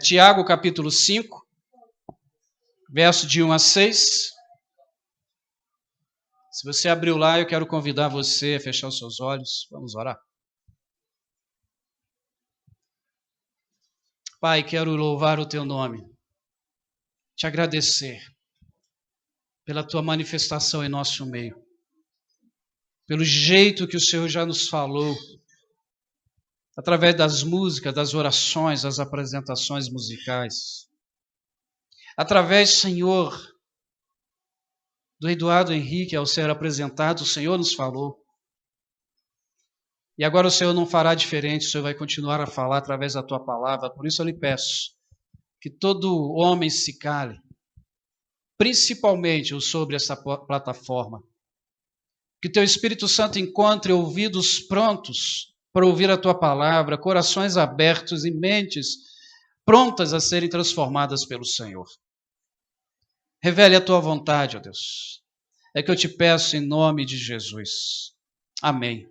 Tiago capítulo 5, verso de 1 a 6. Se você abriu lá, eu quero convidar você a fechar os seus olhos. Vamos orar. Pai, quero louvar o teu nome, te agradecer pela tua manifestação em nosso meio, pelo jeito que o Senhor já nos falou, através das músicas, das orações, das apresentações musicais, através, Senhor, do Eduardo Henrique, ao ser apresentado, o Senhor nos falou. E agora o Senhor não fará diferente, o Senhor vai continuar a falar através da tua palavra. Por isso eu lhe peço que todo homem se cale, principalmente o sobre essa plataforma. Que teu Espírito Santo encontre ouvidos prontos para ouvir a tua palavra, corações abertos e mentes prontas a serem transformadas pelo Senhor. Revele a tua vontade, ó Deus. É que eu te peço em nome de Jesus. Amém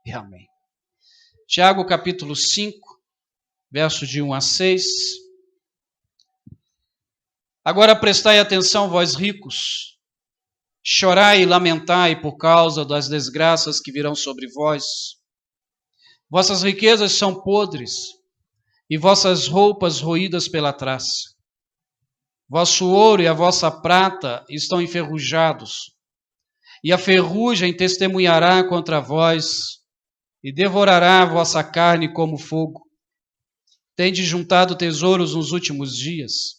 e amém. Tiago capítulo 5, versos de 1 a 6. Agora prestai atenção, vós ricos. Chorai e lamentai por causa das desgraças que virão sobre vós. Vossas riquezas são podres e vossas roupas roídas pela traça. Vosso ouro e a vossa prata estão enferrujados, e a ferrugem testemunhará contra vós, e devorará a vossa carne como fogo. Tendes juntado tesouros nos últimos dias.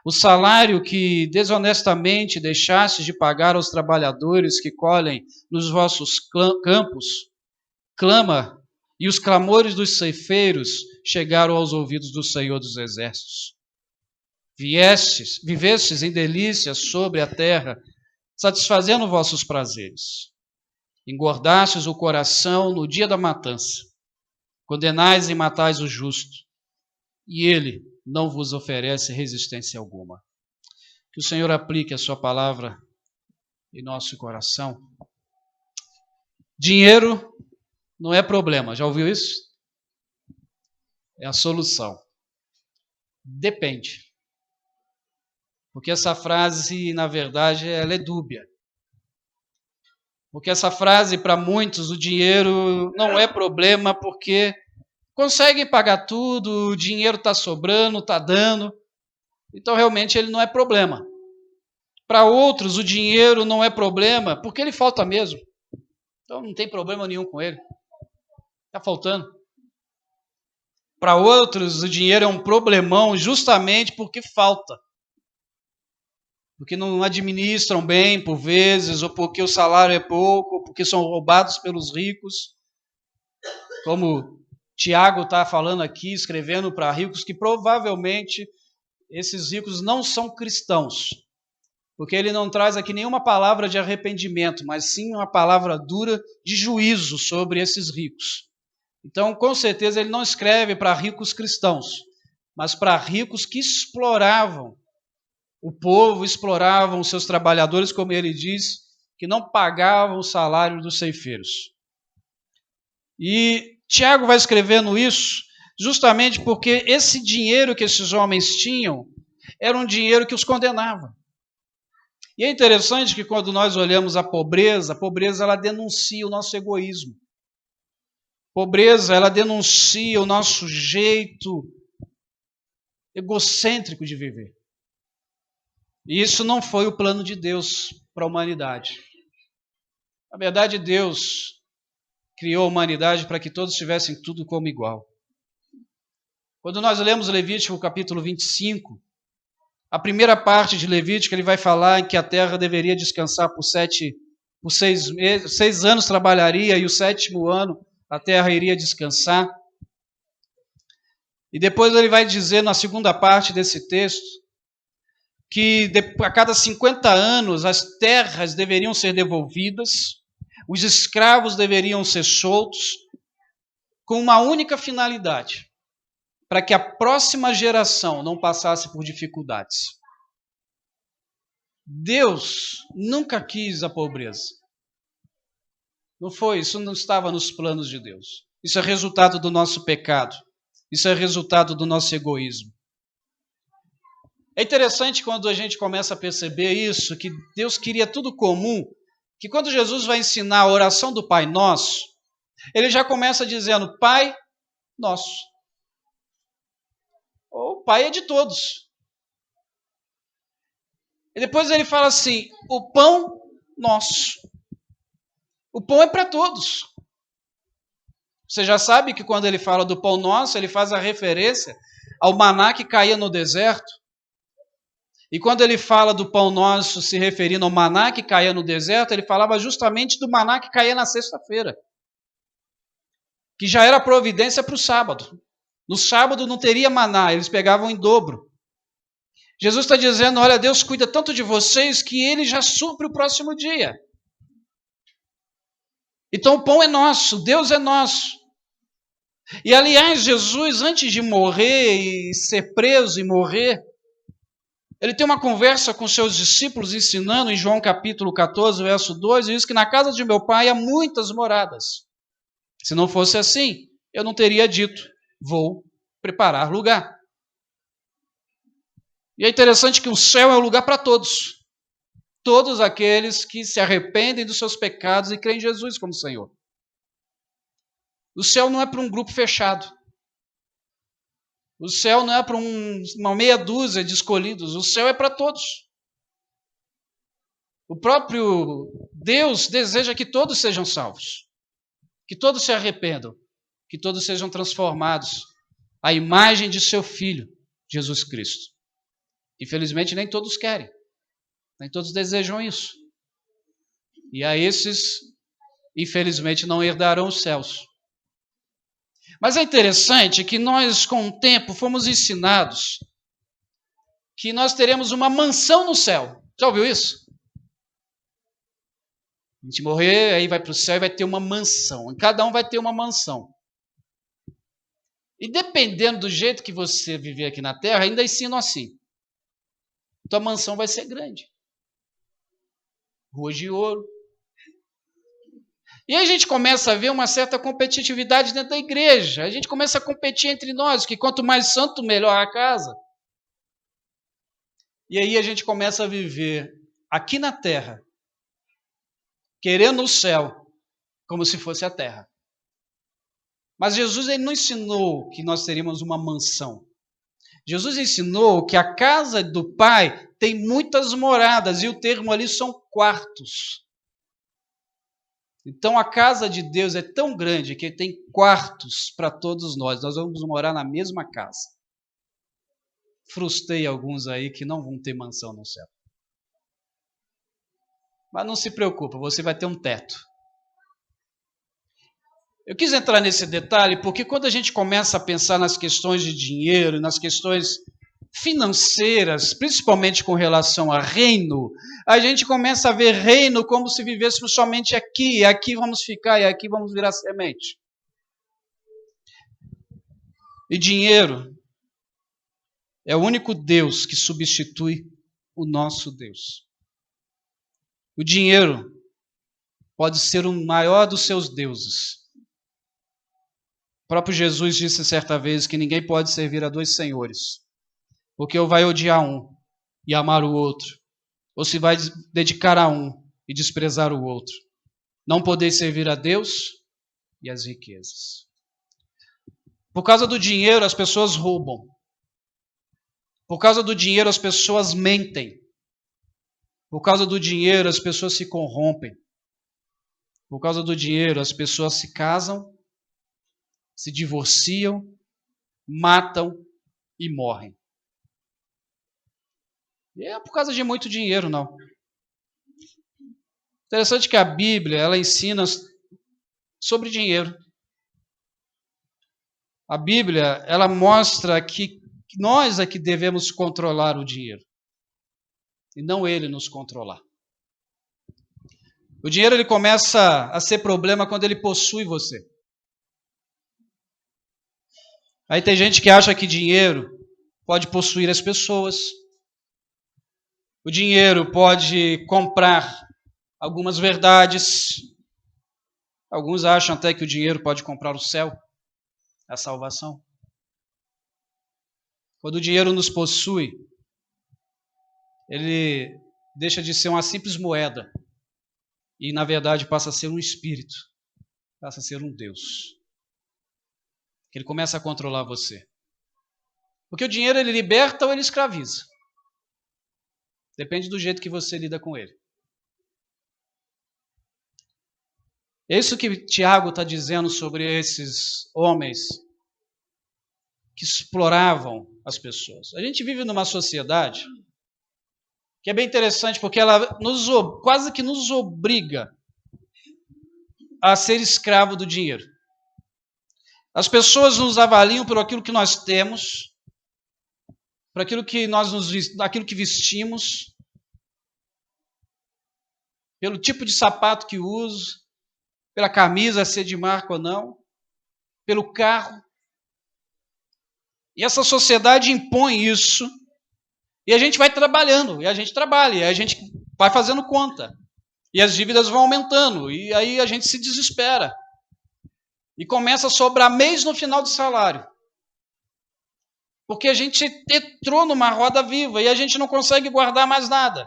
O salário que desonestamente deixastes de pagar aos trabalhadores que colhem nos vossos campos, clama, e os clamores dos ceifeiros chegaram aos ouvidos do Senhor dos Exércitos. Vivestes em delícias sobre a terra, satisfazendo vossos prazeres. Engordastes o coração no dia da matança. Condenais e matais o justo, e ele não vos oferece resistência alguma. Que o Senhor aplique a sua palavra em nosso coração. Dinheiro não é problema, já ouviu isso? É a solução. Depende. Porque essa frase, na verdade, ela é dúbia. Porque essa frase, para muitos, o dinheiro não é problema porque conseguem pagar tudo, o dinheiro está sobrando, está dando. Então, realmente, ele não é problema. Para outros, o dinheiro não é problema porque ele falta mesmo. Então, não tem problema nenhum com ele. Está faltando. Para outros, o dinheiro é um problemão justamente porque falta. Porque não administram bem por vezes, ou porque o salário é pouco, ou porque são roubados pelos ricos. Como Tiago está falando aqui, escrevendo para ricos, que provavelmente esses ricos não são cristãos. Porque ele não traz aqui nenhuma palavra de arrependimento, mas sim uma palavra dura de juízo sobre esses ricos. Então, com certeza, ele não escreve para ricos cristãos, mas para ricos que exploravam o povo, exploravam os seus trabalhadores, como ele diz, que não pagavam o salário dos ceifeiros. E Tiago vai escrevendo isso justamente porque esse dinheiro que esses homens tinham era um dinheiro que os condenava. E é interessante que quando nós olhamos a pobreza ela denuncia o nosso egoísmo. Pobreza, ela denuncia o nosso jeito egocêntrico de viver. E isso não foi o plano de Deus para a humanidade. Na verdade, Deus criou a humanidade para que todos tivessem tudo como igual. Quando nós lemos Levítico capítulo 25, a primeira parte de Levítico, ele vai falar que a terra deveria descansar por 6 anos trabalharia, e o 7º ano a terra iria descansar. E depois ele vai dizer na segunda parte desse texto, que a cada 50 anos as terras deveriam ser devolvidas, os escravos deveriam ser soltos, com uma única finalidade, para que a próxima geração não passasse por dificuldades. Deus nunca quis a pobreza. Não foi, isso não estava nos planos de Deus. Isso é resultado do nosso pecado. Isso é resultado do nosso egoísmo. É interessante quando a gente começa a perceber isso, que Deus queria tudo comum, que quando Jesus vai ensinar a oração do Pai Nosso, ele já começa dizendo, Pai Nosso. O Pai é de todos. E depois ele fala assim, o pão nosso. O pão é para todos. Você já sabe que quando ele fala do pão nosso, ele faz a referência ao maná que caía no deserto. E quando ele fala do pão nosso, se referindo ao maná que caía no deserto, ele falava justamente do maná que caía na sexta-feira, que já era providência para o sábado. No sábado não teria maná, eles pegavam em dobro. Jesus está dizendo, olha, Deus cuida tanto de vocês que Ele já supre o próximo dia. Então o pão é nosso, Deus é nosso. E aliás, Jesus, antes de morrer e ser preso e morrer, ele tem uma conversa com seus discípulos ensinando em João capítulo 14, verso 2, e diz que na casa de meu pai há muitas moradas. Se não fosse assim, eu não teria dito, vou preparar lugar. E é interessante que o céu é o lugar para todos. Todos aqueles que se arrependem dos seus pecados e creem em Jesus como Senhor. O céu não é para um grupo fechado. O céu não é para uma meia dúzia de escolhidos. O céu é para todos. O próprio Deus deseja que todos sejam salvos. Que todos se arrependam. Que todos sejam transformados à imagem de seu Filho, Jesus Cristo. Infelizmente, nem todos querem. Nem todos desejam isso. E a esses, infelizmente, não herdarão os céus. Mas é interessante que nós, com o tempo, fomos ensinados que nós teremos uma mansão no céu. Já ouviu isso? A gente morrer, aí vai para o céu e vai ter uma mansão. Cada um vai ter uma mansão. E dependendo do jeito que você viver aqui na Terra, ainda ensinam assim. Tua mansão vai ser grande. Ruas de ouro. E aí a gente começa a ver uma certa competitividade dentro da igreja. A gente começa a competir entre nós, que quanto mais santo, melhor a casa. E aí a gente começa a viver aqui na terra, querendo o céu, como se fosse a terra. Mas Jesus ele não ensinou que nós teríamos uma mansão. Jesus ensinou que a casa do Pai tem muitas moradas, e o termo ali são quartos. Então a casa de Deus é tão grande que tem quartos para todos nós. Nós vamos morar na mesma casa. Frustrei alguns aí que não vão ter mansão no céu. Mas não se preocupa, você vai ter um teto. Eu quis entrar nesse detalhe porque quando a gente começa a pensar nas questões de dinheiro, nas questões financeiras, principalmente com relação a reino, a gente começa a ver reino como se vivêssemos somente aqui, e aqui vamos ficar, e aqui vamos virar semente. E dinheiro é o único Deus que substitui o nosso Deus. O dinheiro pode ser o maior dos seus deuses. O próprio Jesus disse certa vez que ninguém pode servir a dois senhores, porque ou vai odiar um e amar o outro, ou se vai dedicar a um e desprezar o outro. Não podeis servir a Deus e as riquezas. Por causa do dinheiro, as pessoas roubam. Por causa do dinheiro, as pessoas mentem. Por causa do dinheiro, as pessoas se corrompem. Por causa do dinheiro, as pessoas se casam, se divorciam, matam e morrem. E é por causa de muito dinheiro, não. Interessante que a Bíblia, ela ensina sobre dinheiro. A Bíblia, ela mostra que nós é que devemos controlar o dinheiro. E não ele nos controlar. O dinheiro ele começa a ser problema quando ele possui você. Aí tem gente que acha que dinheiro pode possuir as pessoas. O dinheiro pode comprar algumas verdades. Alguns acham até que o dinheiro pode comprar o céu, a salvação. Quando o dinheiro nos possui, ele deixa de ser uma simples moeda e, na verdade, passa a ser um espírito, passa a ser um Deus. Ele começa a controlar você. Porque o dinheiro ele liberta ou ele escraviza. Depende do jeito que você lida com ele. É isso que Tiago está dizendo sobre esses homens que exploravam as pessoas. A gente vive numa sociedade que é bem interessante porque ela quase que nos obriga a ser escravo do dinheiro. As pessoas nos avaliam por aquilo que nós temos, por aquilo que aquilo que vestimos, pelo tipo de sapato que uso, pela camisa, se é de marca ou não, pelo carro. E essa sociedade impõe isso, e a gente vai trabalhando, e a gente trabalha, e a gente vai fazendo conta. E as dívidas vão aumentando, e aí a gente se desespera. E começa a sobrar mês no final do salário. Porque a gente entrou numa roda viva e a gente não consegue guardar mais nada.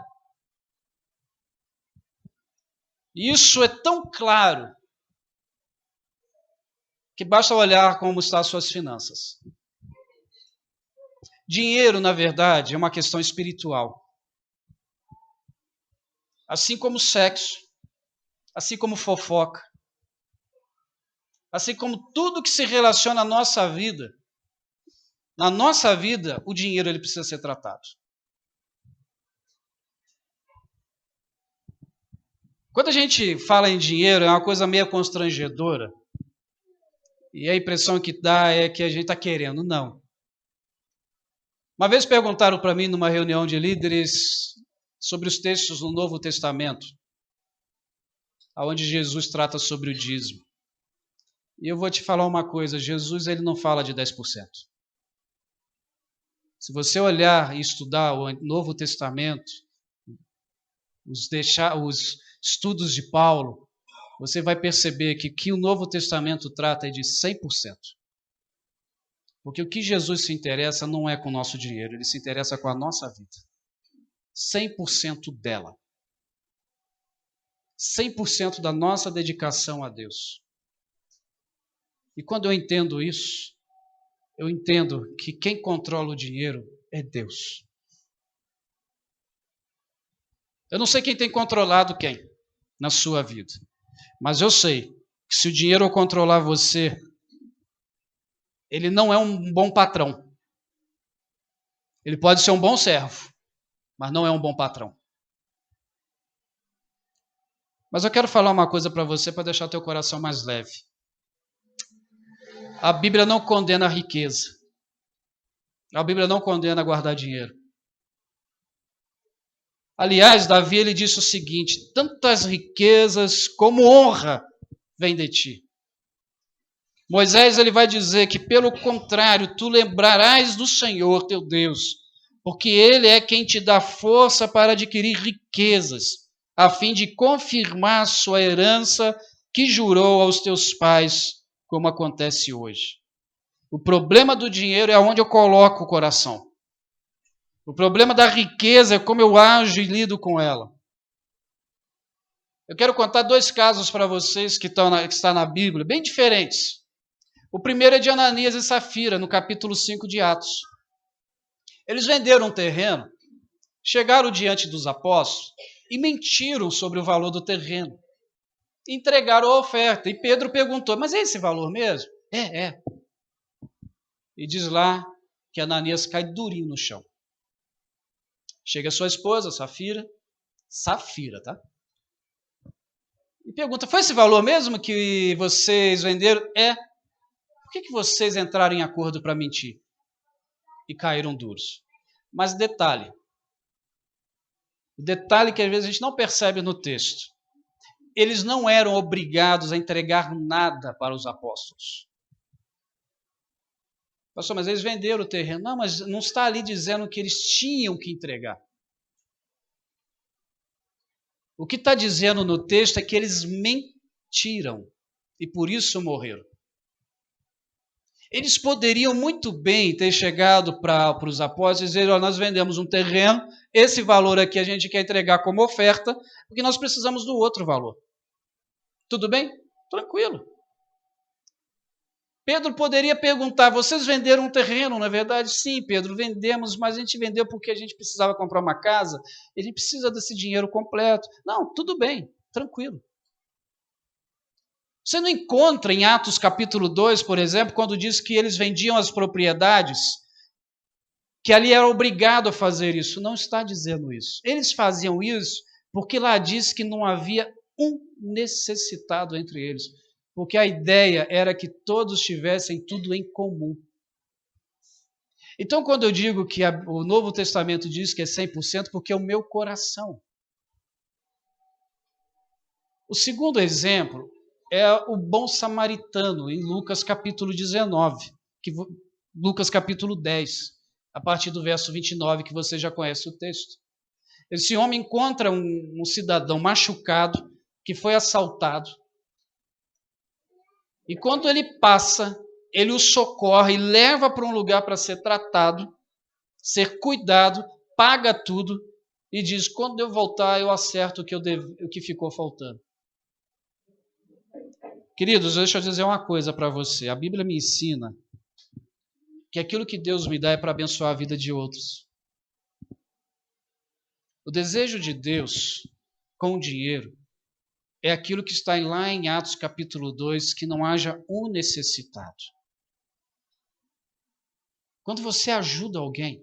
Isso é tão claro que basta olhar como estão as suas finanças. Dinheiro, na verdade, é uma questão espiritual. Assim como sexo, assim como fofoca, assim como tudo que se relaciona à nossa vida, na nossa vida, o dinheiro ele precisa ser tratado. Quando a gente fala em dinheiro, é uma coisa meio constrangedora. E a impressão que dá é que a gente está querendo. Não. Uma vez perguntaram para mim, numa reunião de líderes, sobre os textos do Novo Testamento, onde Jesus trata sobre o dízimo. E eu vou te falar uma coisa, Jesus ele não fala de 10%. Se você olhar e estudar o Novo Testamento, os estudos de Paulo, você vai perceber que o Novo Testamento trata é de 100%. Porque o que Jesus se interessa não é com o nosso dinheiro, ele se interessa com a nossa vida. 100% dela. 100% da nossa dedicação a Deus. E quando eu entendo isso, eu entendo que quem controla o dinheiro é Deus. Eu não sei quem tem controlado quem na sua vida, mas eu sei que se o dinheiro controlar você, ele não é um bom patrão. Ele pode ser um bom servo, mas não é um bom patrão. Mas eu quero falar uma coisa para você para deixar teu coração mais leve. A Bíblia não condena a riqueza. A Bíblia não condena guardar dinheiro. Aliás, Davi ele disse o seguinte: tantas riquezas como honra vêm de ti. Moisés ele vai dizer que, pelo contrário, tu lembrarás do Senhor teu Deus, porque Ele é quem te dá força para adquirir riquezas, a fim de confirmar sua herança que jurou aos teus pais, como acontece hoje. O problema do dinheiro é onde eu coloco o coração. O problema da riqueza é como eu ajo e lido com ela. Eu quero contar 2 casos para vocês que estão na Bíblia, bem diferentes. O primeiro é de Ananias e Safira, no capítulo 5 de Atos. Eles venderam um terreno, chegaram diante dos apóstolos e mentiram sobre o valor do terreno. Entregaram a oferta. E Pedro perguntou, mas é esse valor mesmo? É. E diz lá que Ananias cai durinho no chão. Chega a sua esposa, Safira, tá? E pergunta, foi esse valor mesmo que vocês venderam? É. Por que vocês entraram em acordo para mentir? E caíram duros. Mas detalhe. O detalhe que às vezes a gente não percebe no texto. Eles não eram obrigados a entregar nada para os apóstolos. Pastor, mas eles venderam o terreno. Não, mas não está ali dizendo que eles tinham que entregar. O que está dizendo no texto é que eles mentiram e por isso morreram. Eles poderiam muito bem ter chegado para os apóstolos e dizer: nós vendemos um terreno, esse valor aqui a gente quer entregar como oferta, porque nós precisamos do outro valor. Tudo bem? Tranquilo. Pedro poderia perguntar: vocês venderam um terreno, não é verdade? Sim, Pedro, vendemos, mas a gente vendeu porque a gente precisava comprar uma casa, e a gente precisa desse dinheiro completo. Não, tudo bem, tranquilo. Você não encontra em Atos capítulo 2, por exemplo, quando diz que eles vendiam as propriedades, que ali era obrigado a fazer isso. Não está dizendo isso. Eles faziam isso porque lá diz que não havia um necessitado entre eles. Porque a ideia era que todos tivessem tudo em comum. Então, quando eu digo que o Novo Testamento diz que é 100%, porque é o meu coração. O segundo exemplo é o bom samaritano, em Lucas capítulo 19, Lucas capítulo 10, a partir do verso 29, que você já conhece o texto. Esse homem encontra um cidadão machucado, que foi assaltado, e quando ele passa, ele o socorre e leva para um lugar para ser tratado, ser cuidado, paga tudo, e diz: quando eu voltar, eu acerto o que ficou faltando. Queridos, deixa eu dizer uma coisa para você. A Bíblia me ensina que aquilo que Deus me dá é para abençoar a vida de outros. O desejo de Deus com o dinheiro é aquilo que está lá em Atos capítulo 2, que não haja um necessitado. Quando você ajuda alguém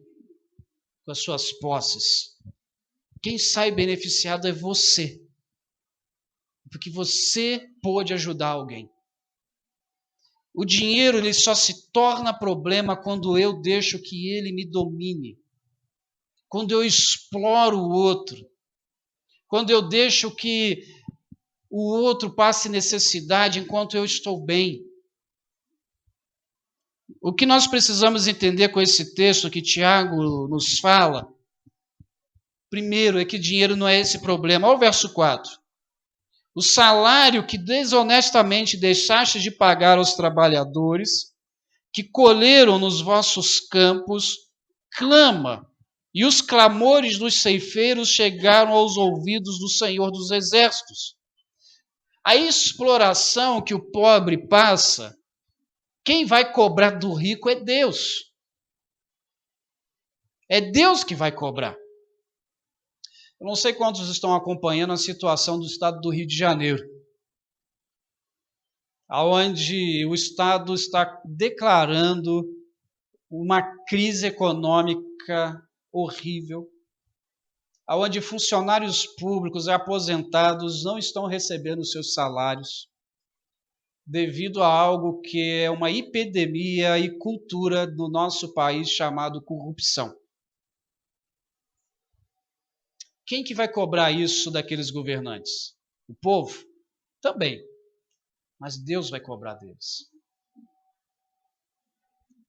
com as suas posses, quem sai beneficiado é você. Porque você pôde ajudar alguém. O dinheiro ele só se torna problema quando eu deixo que ele me domine. Quando eu exploro o outro. Quando eu deixo que o outro passe necessidade enquanto eu estou bem. O que nós precisamos entender com esse texto que Tiago nos fala, primeiro é que dinheiro não é esse problema. Olha o verso 4. O salário que desonestamente deixaste de pagar aos trabalhadores, que colheram nos vossos campos, clama, e os clamores dos ceifeiros chegaram aos ouvidos do Senhor dos Exércitos. A exploração que o pobre passa, quem vai cobrar do rico é Deus. É Deus que vai cobrar. Eu não sei quantos estão acompanhando a situação do estado do Rio de Janeiro, onde o estado está declarando uma crise econômica horrível, onde funcionários públicos e aposentados não estão recebendo seus salários, devido a algo que é uma epidemia e cultura do nosso país chamado corrupção. Quem que vai cobrar isso daqueles governantes? O povo? Também. Mas Deus vai cobrar deles.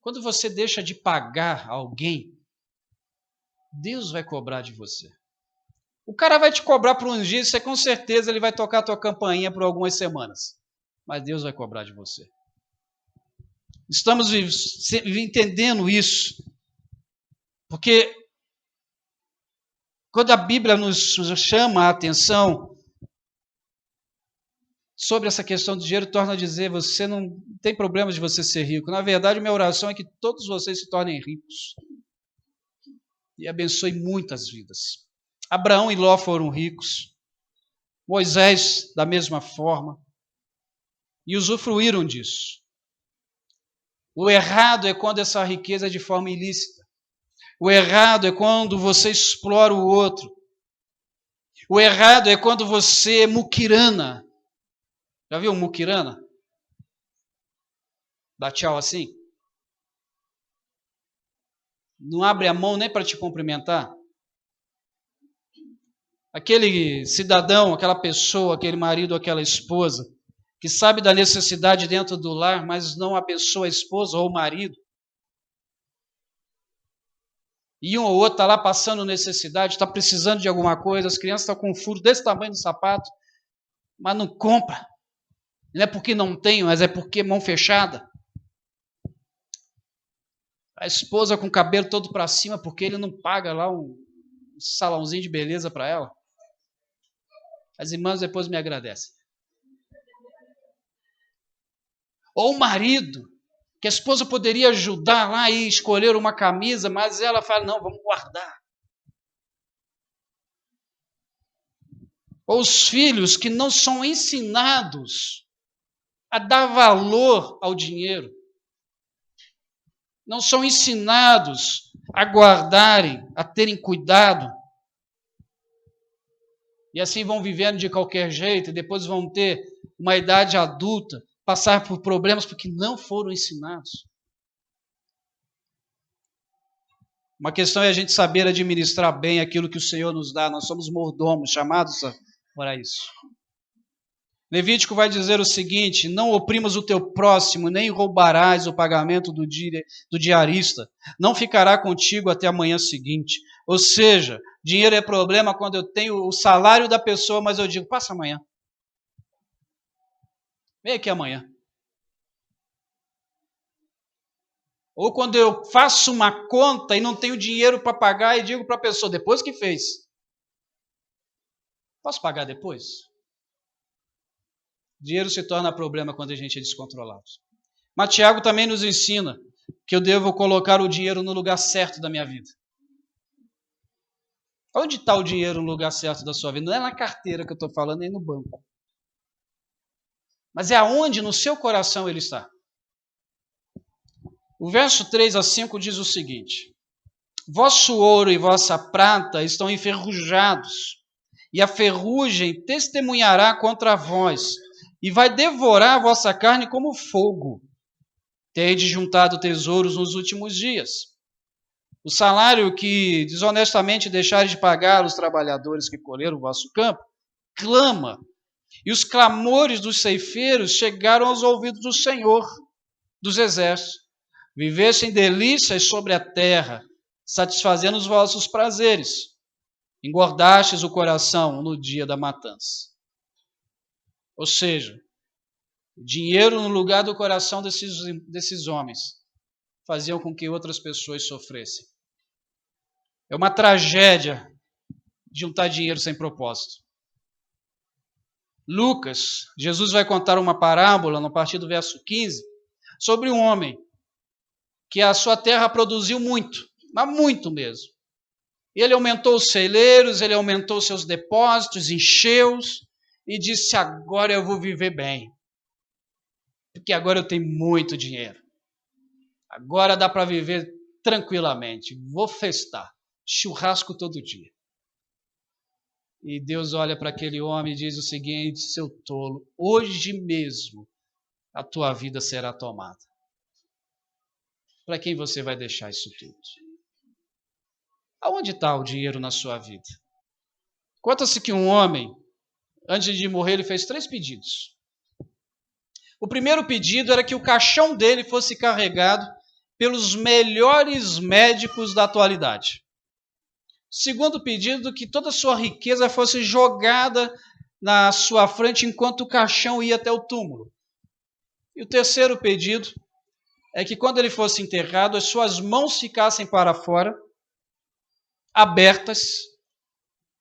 Quando você deixa de pagar alguém, Deus vai cobrar de você. O cara vai te cobrar por uns dias, você com certeza ele vai tocar a tua campainha por algumas semanas. Mas Deus vai cobrar de você. Estamos entendendo isso. Porque quando a Bíblia nos chama a atenção sobre essa questão do dinheiro, torna a dizer: você não tem problema de você ser rico. Na verdade, minha oração é que todos vocês se tornem ricos. E abençoe muitas vidas. Abraão e Ló foram ricos. Moisés, da mesma forma. E usufruíram disso. O errado é quando essa riqueza é de forma ilícita. O errado é quando você explora o outro. O errado é quando você é muquirana. Já viu muquirana? Dá tchau assim? Não abre a mão nem para te cumprimentar? Aquele cidadão, aquela pessoa, aquele marido, aquela esposa, que sabe da necessidade dentro do lar, mas não abençoa a esposa ou o marido. E um ou outro está lá passando necessidade, está precisando de alguma coisa, as crianças estão com um furo desse tamanho no sapato, mas não compra. Não é porque não tem, mas é porque é mão fechada. A esposa com o cabelo todo para cima porque ele não paga lá um salãozinho de beleza para ela. As irmãs depois me agradecem. Ou o marido, que a esposa poderia ajudar lá e escolher uma camisa, mas ela fala, não, vamos guardar. Ou os filhos que não são ensinados a dar valor ao dinheiro. Não são ensinados a guardarem, a terem cuidado. E assim vão vivendo de qualquer jeito, e depois vão ter uma idade adulta, passar por problemas porque não foram ensinados. Uma questão é a gente saber administrar bem aquilo que o Senhor nos dá. Nós somos mordomos, chamados para isso. Levítico vai dizer o seguinte: não oprimas o teu próximo, nem roubarás o pagamento do diarista. Não ficará contigo até a manhã seguinte. Ou seja, dinheiro é problema quando eu tenho o salário da pessoa, mas eu digo, passa amanhã. Vem aqui amanhã. Ou quando eu faço uma conta e não tenho dinheiro para pagar e digo para a pessoa, depois que fez, posso pagar depois? Dinheiro se torna problema quando a gente é descontrolado. Mas Tiago também nos ensina que eu devo colocar o dinheiro no lugar certo da minha vida. Onde está o dinheiro no lugar certo da sua vida? Não é na carteira que eu estou falando, nem no banco. Mas é aonde no seu coração ele está. O verso 3 a 5 diz o seguinte: vosso ouro e vossa prata estão enferrujados, e a ferrugem testemunhará contra vós, e vai devorar a vossa carne como fogo. Tendes juntado tesouros nos últimos dias. O salário que desonestamente deixares de pagar os trabalhadores que colheram o vosso campo, clama, e os clamores dos ceifeiros chegaram aos ouvidos do Senhor dos exércitos. Vivessem delícias sobre a terra, satisfazendo os vossos prazeres. Engordastes o coração no dia da matança. Ou seja, o dinheiro no lugar do coração desses homens faziam com que outras pessoas sofressem. É uma tragédia juntar dinheiro sem propósito. Lucas, Jesus vai contar uma parábola, no partir do verso 15, sobre um homem que a sua terra produziu muito, mas muito mesmo. Ele aumentou os celeiros, ele aumentou seus depósitos, encheu-os e disse, agora eu vou viver bem, porque agora eu tenho muito dinheiro. Agora dá para viver tranquilamente, vou festar, churrasco todo dia. E Deus olha para aquele homem e diz o seguinte, seu tolo, hoje mesmo a tua vida será tomada. Para quem você vai deixar isso tudo? Aonde está o dinheiro na sua vida? Conta-se que um homem, antes de morrer, ele fez 3 pedidos. O primeiro pedido era que o caixão dele fosse carregado pelos melhores médicos da atualidade. O segundo pedido, que toda a sua riqueza fosse jogada na sua frente enquanto o caixão ia até o túmulo. E o terceiro pedido é que quando ele fosse enterrado, as suas mãos ficassem para fora, abertas,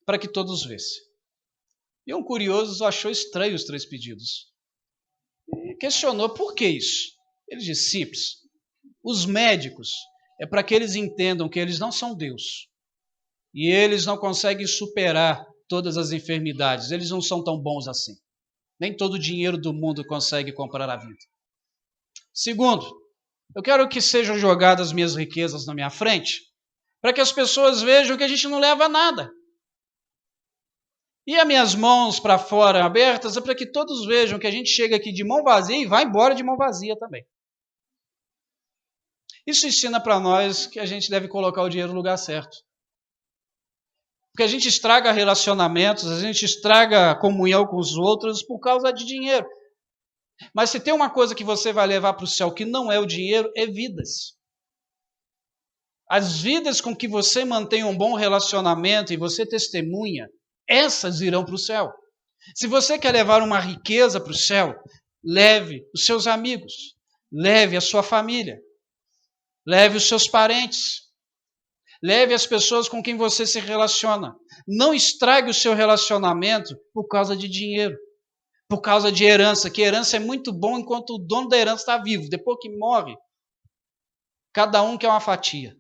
para que todos vissem. E um curioso achou estranho os 3 pedidos. E questionou, por que isso? Ele disse, simples. Os médicos é para que eles entendam que eles não são Deus. E eles não conseguem superar todas as enfermidades. Eles não são tão bons assim. Nem todo o dinheiro do mundo consegue comprar a vida. Segundo, eu quero que sejam jogadas minhas riquezas na minha frente, para que as pessoas vejam que a gente não leva nada. E as minhas mãos para fora abertas é para que todos vejam que a gente chega aqui de mão vazia e vai embora de mão vazia também. Isso ensina para nós que a gente deve colocar o dinheiro no lugar certo. Porque a gente estraga relacionamentos, a gente estraga a comunhão com os outros por causa de dinheiro. Mas se tem uma coisa que você vai levar para o céu que não é o dinheiro, é vidas. As vidas com que você mantém um bom relacionamento e você testemunha, essas irão para o céu. Se você quer levar uma riqueza para o céu, leve os seus amigos, leve a sua família. Leve os seus parentes. Leve as pessoas com quem você se relaciona. Não estrague o seu relacionamento por causa de dinheiro, por causa de herança, que herança é muito bom enquanto o dono da herança está vivo. Depois que morre, cada um quer uma fatia.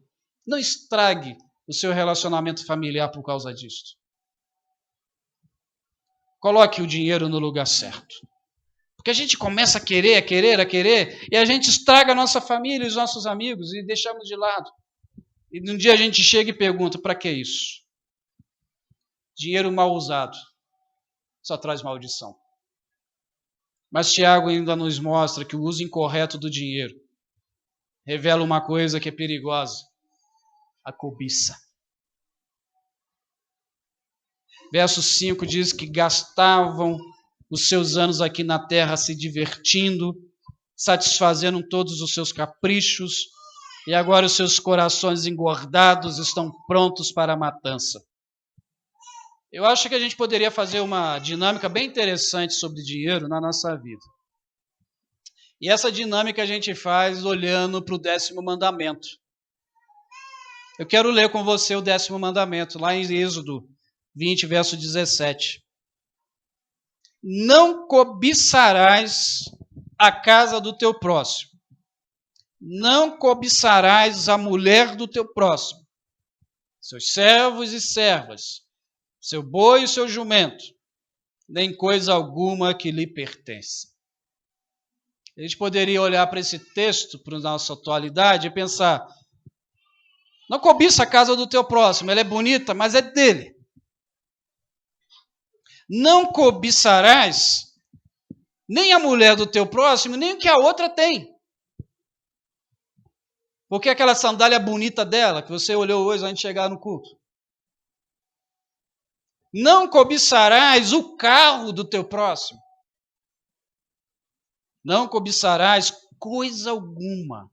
Não estrague o seu relacionamento familiar por causa disso. Coloque o dinheiro no lugar certo. Porque a gente começa a querer, e a gente estraga a nossa família e os nossos amigos e deixamos de lado. E um dia a gente chega e pergunta, para que isso? Dinheiro mal usado só traz maldição. Mas Tiago ainda nos mostra que o uso incorreto do dinheiro revela uma coisa que é perigosa: a cobiça. Verso 5 diz que gastavam os seus anos aqui na terra se divertindo, satisfazendo todos os seus caprichos, e agora os seus corações engordados estão prontos para a matança. Eu acho que a gente poderia fazer uma dinâmica bem interessante sobre dinheiro na nossa vida. E essa dinâmica a gente faz olhando para o 10º mandamento. Eu quero ler com você o 10º mandamento, lá em Êxodo 20, verso 17. Não cobiçarás a casa do teu próximo. Não cobiçarás a mulher do teu próximo, seus servos e servas, seu boi e seu jumento, nem coisa alguma que lhe pertence. A gente poderia olhar para esse texto, para a nossa atualidade, e pensar: não cobiça a casa do teu próximo, ela é bonita, mas é dele. Não cobiçarás nem a mulher do teu próximo, nem o que a outra tem. Porque aquela sandália bonita dela, que você olhou hoje antes de chegar no culto. Não cobiçarás o carro do teu próximo. Não cobiçarás coisa alguma.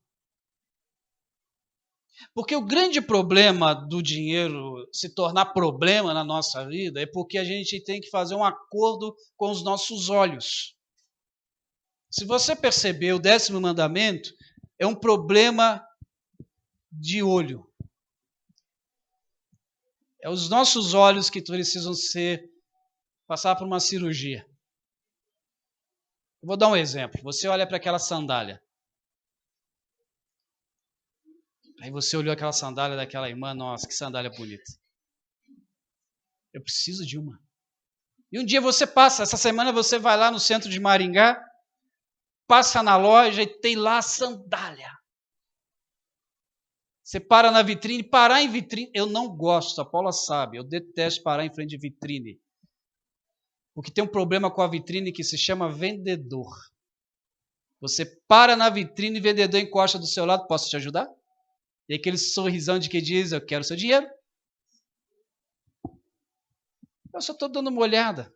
Porque o grande problema do dinheiro se tornar problema na nossa vida é porque a gente tem que fazer um acordo com os nossos olhos. Se você perceber, o 10º mandamento é um problema de olho. É os nossos olhos que precisam passar por uma cirurgia. Eu vou dar um exemplo. Você olha para aquela sandália. Aí você olhou aquela sandália daquela irmã, nossa, que sandália bonita. Eu preciso de uma. E um dia você passa, essa semana você vai lá no centro de Maringá, passa na loja e tem lá a sandália. Você para na vitrine, parar em vitrine, eu não gosto, a Paula sabe, eu detesto parar em frente de vitrine. Porque tem um problema com a vitrine que se chama vendedor. Você para na vitrine e o vendedor encosta do seu lado, posso te ajudar? E aquele sorrisão de que diz, eu quero seu dinheiro. Eu só estou dando uma olhada.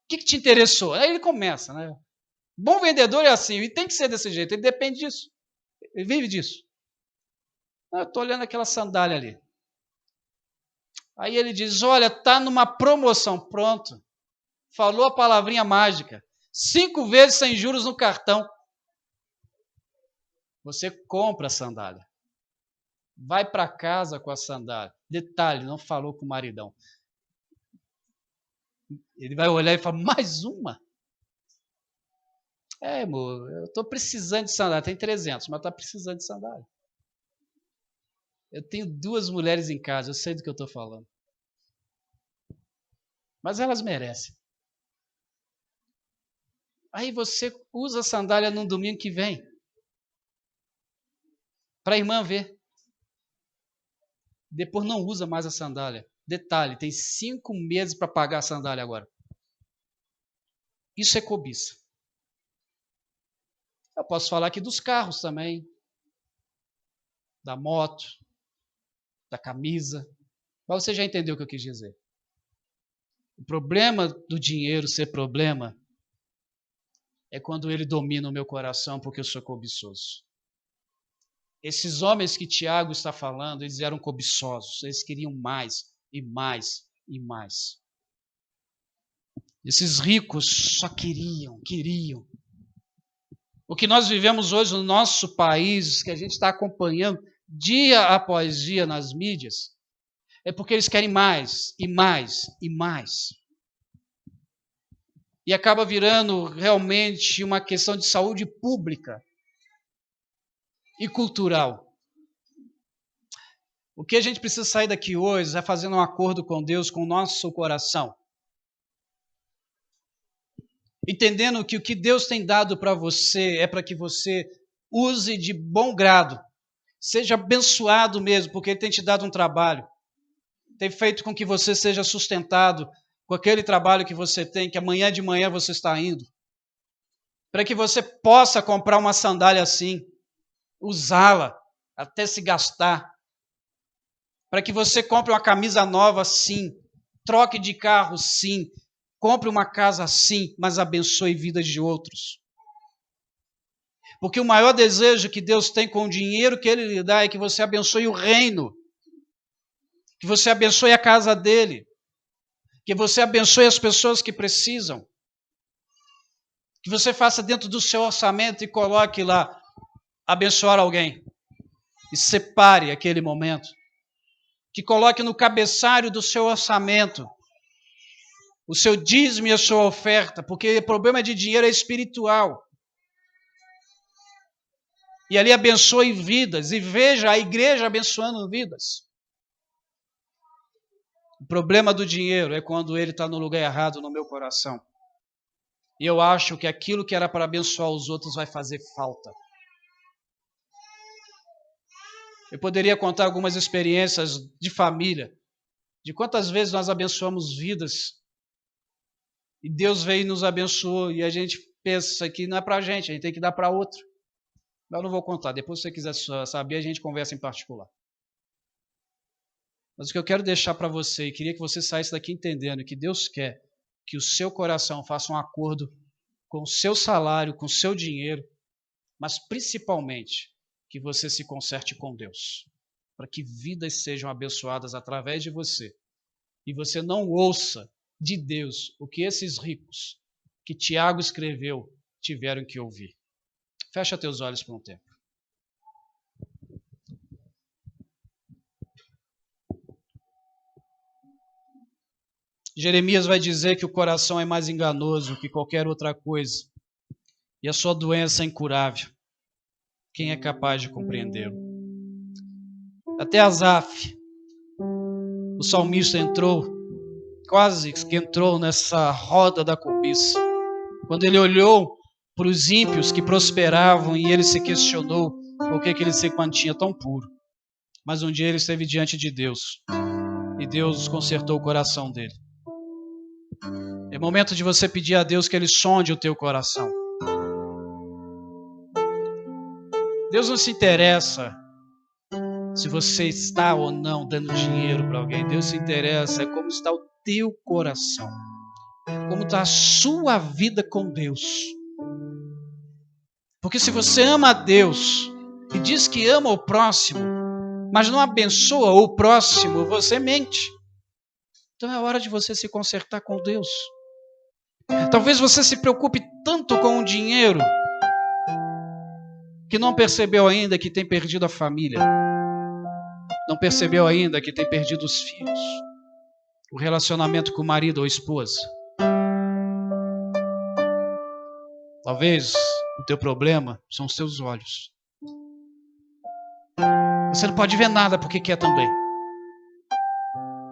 O que te interessou? Aí ele começa, né? Bom vendedor é assim, e tem que ser desse jeito, ele depende disso. Ele vive disso. Eu estou olhando aquela sandália ali. Aí ele diz, olha, está numa promoção. Pronto. Falou a palavrinha mágica. 5 vezes sem juros no cartão. Você compra a sandália. Vai para casa com a sandália. Detalhe, não falou com o maridão. Ele vai olhar e falar, mais uma? Amor, eu estou precisando de sandália. Tem 300, mas está precisando de sandália. Eu tenho 2 mulheres em casa, eu sei do que eu estou falando. Mas elas merecem. Aí você usa a sandália no domingo que vem. Para a irmã ver. Depois não usa mais a sandália. Detalhe, tem 5 meses para pagar a sandália agora. Isso é cobiça. Eu posso falar aqui dos carros também. Da moto. Da camisa. Mas você já entendeu o que eu quis dizer. O problema do dinheiro ser problema é quando ele domina o meu coração porque eu sou cobiçoso. Esses homens que Tiago está falando, eles eram cobiçosos. Eles queriam mais e mais e mais. Esses ricos só queriam. O que nós vivemos hoje no nosso país, que a gente está acompanhando dia após dia nas mídias, é porque eles querem mais, e mais, e mais. E acaba virando realmente uma questão de saúde pública e cultural. O que a gente precisa sair daqui hoje é fazendo um acordo com Deus, com o nosso coração. Entendendo que o que Deus tem dado para você é para que você use de bom grado. Seja abençoado mesmo, porque Ele tem te dado um trabalho. Tem feito com que você seja sustentado com aquele trabalho que você tem, que amanhã de manhã você está indo. Para que você possa comprar uma sandália assim, usá-la até se gastar. Para que você compre uma camisa nova sim, troque de carro sim, compre uma casa sim, mas abençoe vidas de outros. Porque o maior desejo que Deus tem com o dinheiro que Ele lhe dá é que você abençoe o reino, que você abençoe a casa dEle, que você abençoe as pessoas que precisam, que você faça dentro do seu orçamento e coloque lá, abençoar alguém, e separe aquele momento, que coloque no cabeçalho do seu orçamento, o seu dízimo e a sua oferta, porque o problema de dinheiro é espiritual. E ali abençoe vidas, e veja a igreja abençoando vidas. O problema do dinheiro é quando ele está no lugar errado no meu coração. E eu acho que aquilo que era para abençoar os outros vai fazer falta. Eu poderia contar algumas experiências de família, de quantas vezes nós abençoamos vidas, e Deus veio e nos abençoou, e a gente pensa que não é para a gente tem que dar para outro. Mas eu não vou contar, depois se você quiser saber, a gente conversa em particular. Mas o que eu quero deixar para você, e queria que você saísse daqui entendendo que Deus quer que o seu coração faça um acordo com o seu salário, com o seu dinheiro, mas principalmente que você se conserte com Deus, para que vidas sejam abençoadas através de você. E você não ouça de Deus o que esses ricos que Tiago escreveu tiveram que ouvir. Fecha teus olhos por um tempo. Jeremias vai dizer que o coração é mais enganoso que qualquer outra coisa, e a sua doença é incurável. Quem é capaz de compreendê-lo? Até Asaf, o salmista, quase que entrou nessa roda da cobiça. Quando ele olhou para os ímpios que prosperavam e ele se questionou por que ele se mantinha tão puro. Mas um dia ele esteve diante de Deus e Deus consertou o coração dele. É momento de você pedir a Deus que Ele sonde o teu coração. Deus não se interessa se você está ou não dando dinheiro para alguém. Deus se interessa como está o teu coração, como está a sua vida com Deus. Porque se você ama a Deus e diz que ama o próximo, mas não abençoa o próximo, você mente. Então é hora de você se consertar com Deus. Talvez você se preocupe tanto com o dinheiro que não percebeu ainda que tem perdido a família. Não percebeu ainda que tem perdido os filhos. O relacionamento com o marido ou esposa. Talvez o teu problema são os teus olhos. Você não pode ver nada porque quer também.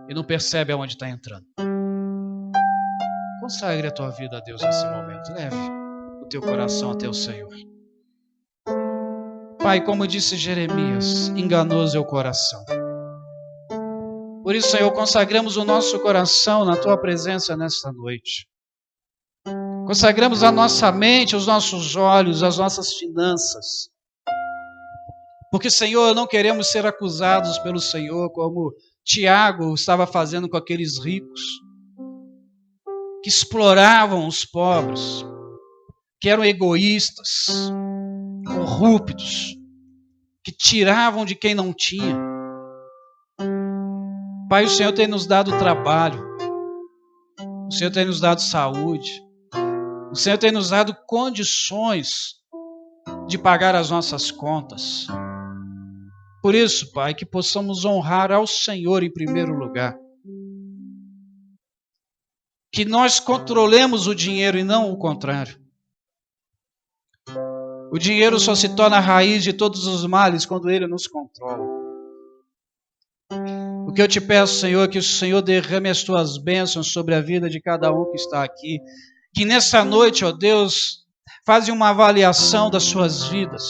E não percebe aonde está entrando. Consagre a tua vida a Deus nesse momento. Leve o teu coração até o Senhor. Pai, como disse Jeremias, enganoso é o coração. Por isso, Senhor, consagramos o nosso coração na tua presença nesta noite. Consagramos a nossa mente, os nossos olhos, as nossas finanças. Porque, Senhor, não queremos ser acusados pelo Senhor como Tiago estava fazendo com aqueles ricos que exploravam os pobres, que eram egoístas, corruptos, que tiravam de quem não tinha. Pai, o Senhor tem nos dado trabalho, o Senhor tem nos dado saúde, o Senhor tem nos dado condições de pagar as nossas contas. Por isso, Pai, que possamos honrar ao Senhor em primeiro lugar. Que nós controlemos o dinheiro e não o contrário. O dinheiro só se torna a raiz de todos os males quando ele nos controla. O que eu te peço, Senhor, é que o Senhor derrame as tuas bênçãos sobre a vida de cada um que está aqui. Que nessa noite, ó Deus, faça uma avaliação das suas vidas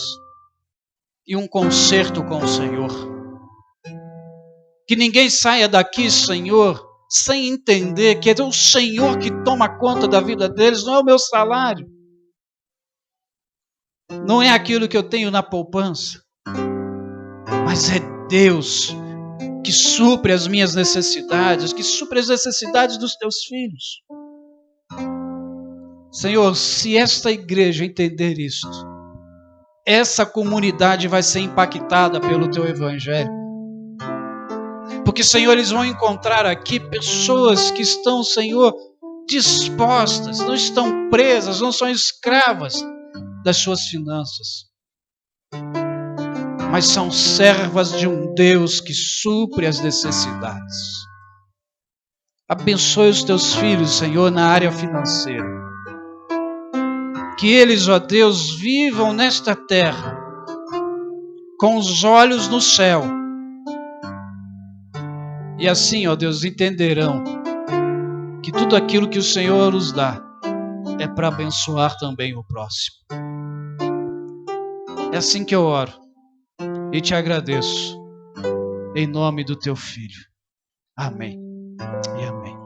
e um concerto com o Senhor. Que ninguém saia daqui, Senhor, sem entender que é o Senhor que toma conta da vida deles, não é o meu salário. Não é aquilo que eu tenho na poupança, mas é Deus que supre as minhas necessidades, que supre as necessidades dos teus filhos. Senhor, se esta igreja entender isto, essa comunidade vai ser impactada pelo teu evangelho. Porque, Senhor, eles vão encontrar aqui pessoas que estão, Senhor, dispostas, não estão presas, não são escravas das suas finanças, mas são servas de um Deus que supre as necessidades. Abençoe os teus filhos, Senhor, na área financeira. Que eles, ó Deus, vivam nesta terra com os olhos no céu. E assim, ó Deus, entenderão que tudo aquilo que o Senhor nos dá é para abençoar também o próximo. É assim que eu oro e te agradeço, em nome do teu Filho. Amém e amém.